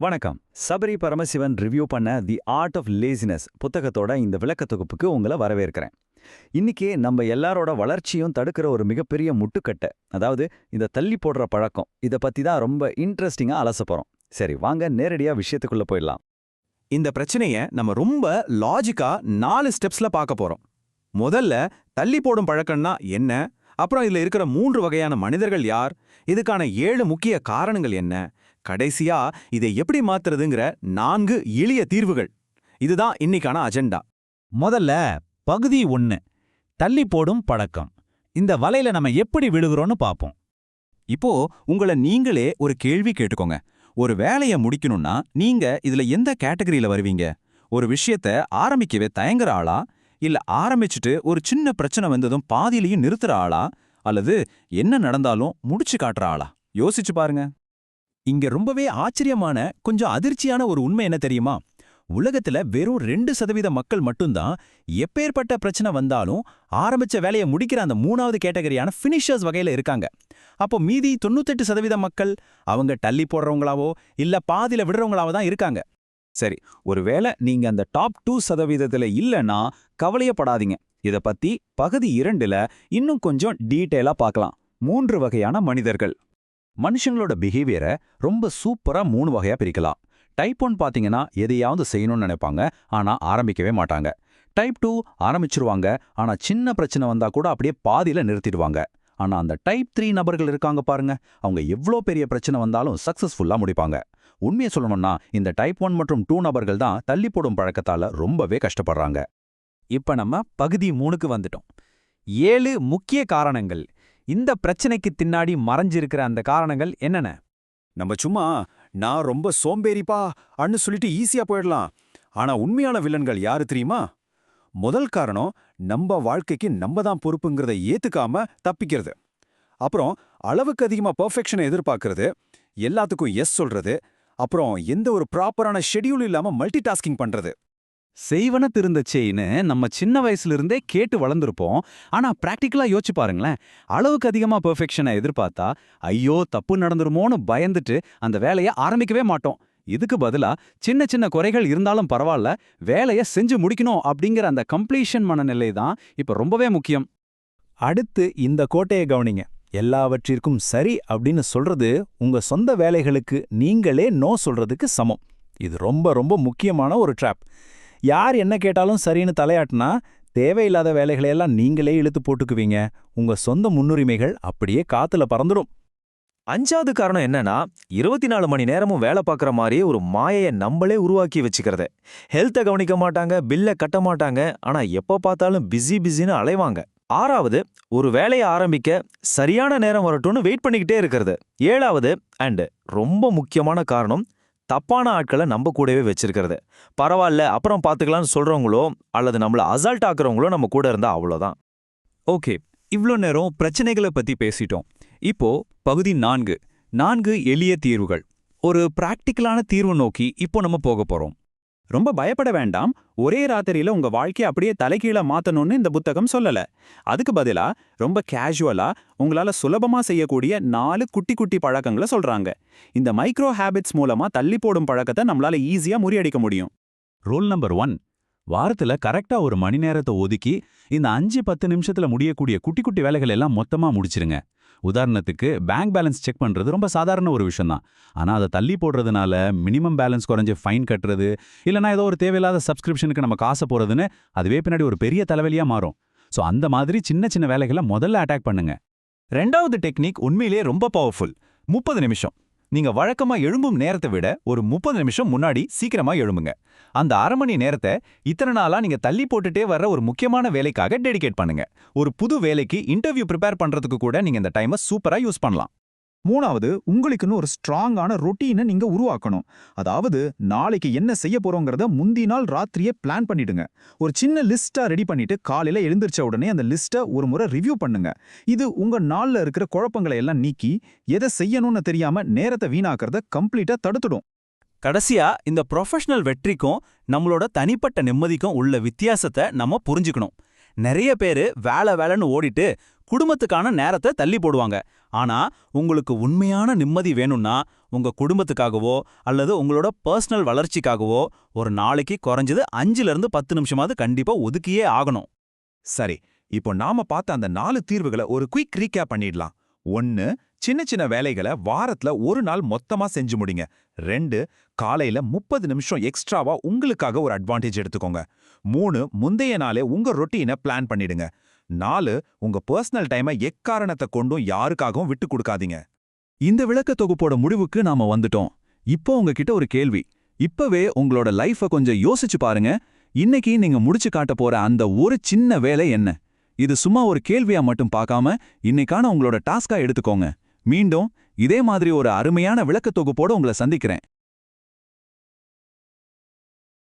வணக்கம். சபரி பரமசிவன் ரிவ்யூ பண்ண தி art of laziness புத்தகத்தோட இந்த விளக்க தொகுப்புக்கு உங்களை வரவேற்கிறேன். இன்னைக்கு நம்ம எல்லாரோட வளர்ச்சியும் தடுக்கிற ஒரு மிகப்பெரிய முட்டுக்கட்டை, அதாவது இந்த தள்ளி போடுற பழக்கம், இதை பத்தி தான் ரொம்ப இன்ட்ரெஸ்டிங்கா அலச போறோம். சரி, வாங்க நேரடியா விஷயத்துக்குள்ள போயிடலாம். இந்த பிரச்சனைய நம்ம ரொம்ப லாஜிக்கா 4 ஸ்டெப்ஸ்ல பார்க்க போறோம். முதல்ல தள்ளி போடும் பழக்கம்னா என்ன, அப்புறம் இதுல இருக்கிற 3 வகையான மனிதர்கள் யார், இதுக்கான 7 முக்கிய காரணங்கள் என்ன, கடைசியா இதை எப்படி மாத்துறதுங்கிற 4 எளிய தீர்வுகள். இதுதான் இன்னைக்கான அஜெண்டா. முதல்ல பகுதி 1, தள்ளி போடும் பழக்கம். இந்த வலையில நம்ம எப்படி விழுகிறோம்னு பாப்போம். இப்போ உங்களை நீங்களே ஒரு கேள்வி கேட்டுக்கோங்க. ஒரு வேலையை முடிக்கணும்னா நீங்க இதுல எந்த கேட்டகரியில வருவீங்க? ஒரு விஷயத்த ஆரம்பிக்கவே தயங்குற ஆளா, இல்ல ஆரம்பிச்சுட்டு ஒரு சின்ன பிரச்சனை வந்ததும் பாதியிலையும் நிறுத்துற ஆளா, அல்லது என்ன நடந்தாலும் முடிச்சு காட்டுற ஆளா? யோசிச்சு பாருங்க. இங்க ரொம்பவே ஆச்சரியமான, கொஞ்சம் அதிர்ச்சியான ஒரு உண்மை என்ன தெரியுமா? உலகத்துல வெறும் 2% மக்கள் மட்டும்தான் எப்பேற்பட்ட பிரச்சனை வந்தாலும் ஆரம்பிச்ச வேலையை முடிக்கிற அந்த 3வது கேட்டகரியான ஃபினிஷர்ஸ் வகையில இருக்காங்க. அப்போ மீதி 98% மக்கள் அவங்க தள்ளி போடுறவங்களாவோ இல்ல பாதியில விடுறவங்களாவோ தான் இருக்காங்க. சரி, ஒருவேளை நீங்க அந்த டாப் 2% இல்லைன்னா கவலையப்படாதீங்க. இதை பத்தி பகுதி 2ல இன்னும் கொஞ்சம் டீட்டெயிலா பார்க்கலாம். 3 வகையான மனிதர்கள். மனுஷங்களோட பிஹேவியரை ரொம்ப சூப்பரா 3 வகையா பிரிக்கலாம். டைப் 1 பாத்தீங்கன்னா எதையாவது செய்யணும்னு நினைப்பாங்க, ஆனா ஆரம்பிக்கவே மாட்டாங்க. டைப் 2 ஆரம்பிச்சிருவாங்க, ஆனா சின்ன பிரச்சனை வந்தா கூட அப்படியே பாதியில நிறுத்திடுவாங்க. ஆனா அந்த டைப் 3 நபர்கள் இருக்காங்க பாருங்க, அவங்க எவ்வளோ பெரிய பிரச்சனை வந்தாலும் சக்சஸ்ஃபுல்லா முடிப்பாங்க. உண்மையை சொல்லணும்னா இந்த டைப் 1 மற்றும் 2 நபர்கள் தான் தள்ளி போடும் பழக்கத்தால ரொம்பவே கஷ்டப்படுறாங்க. இப்ப நம்ம பகுதி 3க்கு வந்துட்டோம். 7 முக்கிய காரணங்கள். இந்த பிரச்சனைக்கு பின்னாடி மறைஞ்சிருக்கிற அந்த காரணங்கள் என்னென்ன? நம்ம சும்மா நான் ரொம்ப சோம்பேறிப்பா அன்னு சொல்லிட்டு ஈஸியா போயிடலாம். ஆனா உண்மையான வில்லன்கள் யாரு தெரியுமா? முதல் காரணம், நம்ம வாழ்க்கைக்கு நம்ம தான் பொறுப்புங்கிறத ஏத்துக்காம தப்பிக்கிறது. அப்புறம் அளவுக்கு அதிகமா பெர்ஃபெக்ஷனை எதிர்பார்க்கறது, எல்லாத்துக்கும் எஸ் சொல்றது, அப்புறம் எந்த ஒரு ப்ராப்பரான ஷெட்யூல் இல்லாம மல்டி டாஸ்கிங் பண்றது. செய்வன திருந்தச்சேன்னு நம்ம சின்ன வயசுல இருந்தே கேட்டு வளர்ந்துருப்போம். ஆனா பிராக்டிக்கலா யோசிச்சு பாருங்களேன். அளவுக்கு அதிகமா பெர்ஃபெக்ஷனை எதிர்பார்த்தா ஐயோ தப்பு நடந்துருமோன்னு பயந்துட்டு அந்த வேலையை ஆரம்பிக்கவே மாட்டோம். இதுக்கு பதிலா சின்ன சின்ன குறைகள் இருந்தாலும் பரவாயில்ல, வேலையை செஞ்சு முடிக்கணும் அப்படிங்கிற அந்த கம்ப்ளீஷன் மனநிலை தான் இப்ப ரொம்பவே முக்கியம். அடுத்து இந்த கோட்டையை கவனிங்க. எல்லாவற்றிற்கும் சரி அப்படின்னு சொல்றது உங்க சொந்த வேலைகளுக்கு நீங்களே நோ சொல்றதுக்கு சமம். இது ரொம்ப ரொம்ப முக்கியமான ஒரு ட்ராப். யார் என்ன கேட்டாலும் சரின்னு தலையாட்டினா தேவையில்லாத வேலைகளையெல்லாம் நீங்களே இழுத்து போட்டுக்குவீங்க. உங்க சொந்த முன்னுரிமைகள் அப்படியே காத்துல பறந்துடும். 5வது காரணம் என்னன்னா, 24 மணி நேரமும் வேலை பார்க்குற மாதிரியே ஒரு மாயையை நம்மளே உருவாக்கி வச்சுக்கிறது. ஹெல்த்தை கவனிக்க மாட்டாங்க, பில்லை கட்ட மாட்டாங்க, ஆனா எப்போ பார்த்தாலும் பிஸின்னு அலைவாங்க. 6வது, ஒரு வேலையை ஆரம்பிக்க சரியான நேரம் வரட்டும்னு வெயிட் பண்ணிக்கிட்டே இருக்கிறது. 7வது அண்ட் ரொம்ப முக்கியமான காரணம், தப்பான ஆட்களை நம்ம கூடவே வச்சிருக்கிறது. பரவாயில்ல அப்புறம் பார்த்துக்கலாம்னு சொல்றவங்களோ அல்லது நம்மள அசால்ட் ஆக்குறவங்களோ நம்ம கூட இருந்தா அவ்வளோதான். ஓகே, இவ்ளோ நேரம் பிரச்சனைகளை பத்தி பேசிட்டோம். இப்போ பகுதி 4 எளிய தீர்வுகள். ஒரு பிராக்டிக்கலான தீர்வு நோக்கி இப்போ நம்ம போக போறோம். ரொம்ப பயப்பட வேண்டாம். ஒரே ராத்திரியில உங்க வாழ்க்கையை அப்படியே தலைகீழ மாத்தணும்னு இந்த புத்தகம் சொல்லல. அதுக்கு பதிலா ரொம்ப கேஷுவலா உங்களால சுலபமா செய்யக்கூடிய 4 குட்டி குட்டி பழக்கங்களை சொல்றாங்க. இந்த மைக்ரோ ஹேபிட்ஸ் மூலமா தள்ளி போடும் பழக்கத்தை நம்மளால ஈஸியா முறியடிக்க முடியும். ரூல் நம்பர் 1, வாரத்துல கரெக்டா ஒரு மணி நேரத்தை ஒதுக்கி இந்த 5-10 நிமிஷத்துல முடியக்கூடிய குட்டி குட்டி வேலைகள் எல்லாம் மொத்தமா முடிச்சிருங்க. உதாரணத்துக்கு பேங்க் பேலன்ஸ் செக் பண்றது ரொம்ப சாதாரண ஒரு விஷயம் தான். ஆனா அதை தள்ளி போடுறதுனால மினிமம் பேலன்ஸ் குறைஞ்சு ஃபைன் கட்டுறது, இல்லைனா ஏதோ ஒரு தேவையில்லாத சப்ஸ்கிரிப்ஷனுக்கு நம்ம காசை போறதுன்னு அதுவே பின்னாடி ஒரு பெரிய தலைவலியா மாறும். ஸோ அந்த மாதிரி சின்ன சின்ன வேலைகளை முதல்ல அட்டாக் பண்ணுங்க. 2வது டெக்னிக் உண்மையிலேயே ரொம்ப பவர்ஃபுல். 30 நிமிஷம். நீங்க வழக்கமா எழும்பும் நேரத்தை விட ஒரு 30 நிமிஷம் முன்னாடி சீக்கிரமா எழும்புங்க. அந்த அரை மணி நேரத்தை இத்தனை நாளா நீங்க தள்ளி போட்டுட்டே வர்ற ஒரு முக்கியமான வேலைக்காக டெடிகேட் பண்ணுங்க. ஒரு புது வேலைக்கு இன்டர்வியூ ப்ரிப்பேர் பண்றதுக்கு கூட நீங்க இந்த டைமை சூப்பரா யூஸ் பண்ணலாம். 3வது, உங்களுக்குன்னு ஒரு ஸ்ட்ராங்கான ரொட்டீனை நீங்க உருவாக்கணும். அதாவது நாளைக்கு என்ன செய்ய போறோங்கிறத முந்தி நாள் ராத்திரியே பிளான் பண்ணிடுங்க. ஒரு சின்ன லிஸ்டா ரெடி பண்ணிட்டு காலையில எழுந்திருச்ச உடனே அந்த லிஸ்ட்டை ஒரு முறை ரிவ்யூ பண்ணுங்க. இது உங்க நாள்ல இருக்கிற குழப்பங்களை எல்லாம் நீக்கி எதை செய்யணும்னு தெரியாம நேரத்தை வீணாக்கிறத கம்ப்ளீட்டா தடுத்துடும். கடைசியா இந்த ப்ரொஃபஷனல் வெற்றிக்கும் நம்மளோட தனிப்பட்ட நிம்மதிக்கும் உள்ள வித்தியாசத்தை நம்ம புரிஞ்சுக்கணும். நிறைய பேரு வேலைன்னு ஓடிட்டு குடும்பத்துக்கான நேரத்தை தள்ளி போடுவாங்க. ஆனா உங்களுக்கு உண்மையான நிம்மதி வேணும்னா உங்க குடும்பத்துக்காகவோ அல்லது உங்களோட பர்சனல் வளர்ச்சிக்காகவோ ஒரு நாளைக்கு குறைஞ்சது 5ல இருந்து 10 நிமிஷமாவது கண்டிப்பா ஒதுக்கியே ஆகணும். சரி, இப்போ நாம பார்த்த அந்த 4 தீர்வுகளை ஒரு குயிக் ரீகேப் பண்ணிடலாம். 1, சின்ன சின்ன வேலைகளை வாரத்துல ஒரு நாள் மொத்தமா செஞ்சு முடிங்க. 2, காலையில 30 நிமிஷம் எக்ஸ்ட்ராவா உங்களுக்காக ஒரு அட்வான்டேஜ் எடுத்துக்கோங்க. 3, முந்தைய நாளே உங்க ரொட்டீனை பிளான் பண்ணிடுங்க. 4, உங்க பர்சனல் டைமை எக்காரணத்தை கொண்டும் யாருக்காகவும் விட்டு கொடுக்காதீங்க. இந்த விளக்க தொகுப்போட முடிவுக்கு நாம வந்துட்டோம். இப்போ உங்ககிட்ட ஒரு கேள்வி. இப்பவே உங்களோட லைஃப கொஞ்சம் யோசிச்சு பாருங்க. இன்னைக்கு நீங்க முடிச்சு காட்ட போற அந்த ஒரு சின்ன வேலை என்ன? இது சும்மா ஒரு கேள்வியா மட்டும் பார்க்காம இன்னைக்கான உங்களோட டாஸ்கா எடுத்துக்கோங்க. மீண்டும் இதே மாதிரி ஒரு அருமையான விளக்க தொகுப்போட உங்களை சந்திக்கிறேன்.